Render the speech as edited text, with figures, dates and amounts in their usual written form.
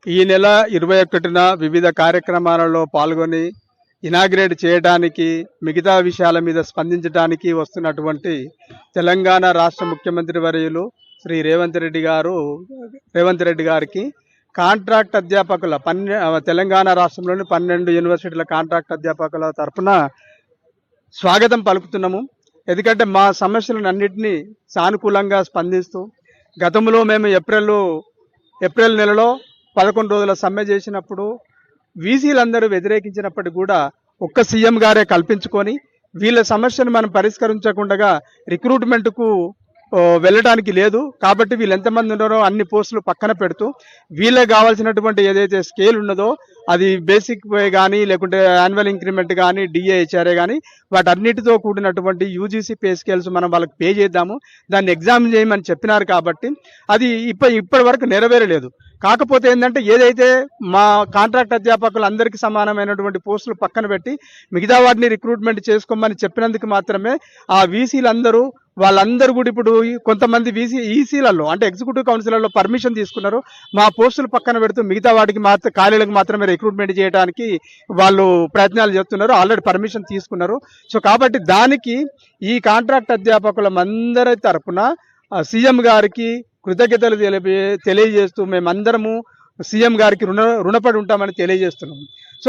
ఈ నెల 21న వివిధ కార్యక్రమాలలో పాల్గొని ఇనాగ్రేట్ చేయడానికి, మిగతా విషయాల మీద స్పందించడానికి వస్తున్నటువంటి తెలంగాణ రాష్ట్ర ముఖ్యమంత్రి వర్యులు శ్రీ రేవంత్ రెడ్డి గారికి కాంట్రాక్ట్ అధ్యాపకుల తెలంగాణ రాష్ట్రంలోని 12 యూనివర్సిటీల కాంట్రాక్ట్ అధ్యాపకుల తరఫున స్వాగతం పలుకుతున్నాము. ఎందుకంటే మా సమస్యలను అన్నింటినీ సానుకూలంగా స్పందిస్తూ గతంలో మేము ఏప్రిల్ నెలలో 11 రోజుల సమ్మె చేసినప్పుడు వీసీలందరూ వ్యతిరేకించినప్పటికీ కూడా ఒక్క సీఎం గారే కల్పించుకొని వీళ్ళ సమస్యను మనం పరిష్కరించకుండా రిక్రూట్మెంట్కు వెళ్ళడానికి లేదు కాబట్టి వీళ్ళు ఎంతమంది ఉన్నారో అన్ని పోస్టులు పక్కన పెడుతూ వీళ్ళకి కావాల్సినటువంటి ఏదైతే స్కేల్ ఉన్నదో అది బేసిక్ పే కానీ లేకుంటే యాన్యువల్ ఇంక్రిమెంట్ కానీ డిఏహెచ్ఆర్ఏ కానీ వాటన్నిటితో కూడినటువంటి యూజీసీ పే స్కేల్స్ మనం వాళ్ళకి పే చేద్దాము, దాన్ని ఎగ్జామ్ చేయమని చెప్పినారు. కాబట్టి అది ఇప్పటి వరకు నెరవేరలేదు. కాకపోతే ఏంటంటే ఏదైతే మా కాంట్రాక్ట్ అధ్యాపకులు అందరికీ సమానమైనటువంటి పోస్టులు పక్కన పెట్టి మిగతా వాటిని రిక్రూట్మెంట్ చేసుకోమని చెప్పినందుకు మాత్రమే ఆ వీసీలందరూ వాళ్ళందరూ కూడా ఇప్పుడు కొంతమంది ఈసీలలో అంటే ఎగ్జిక్యూటివ్ కౌన్సిలర్లో పర్మిషన్ తీసుకున్నారు. మా పోస్టులు పక్కన పెడుతూ మిగతా వాటికి ఖాళీలకు మాత్రమే రిక్రూట్మెంట్ చేయడానికి వాళ్ళు ప్రయత్నాలు చేస్తున్నారు. ఆల్రెడీ పర్మిషన్ తీసుకున్నారు. సో కాబట్టి దానికి ఈ కాంట్రాక్ట్ అధ్యాపకులందరి తరఫున సీఎం గారికి కృతజ్ఞతలు తెలియజేస్తూ మేమందరము సీఎం గారికి రుణపడి ఉంటామని తెలియజేస్తున్నాము.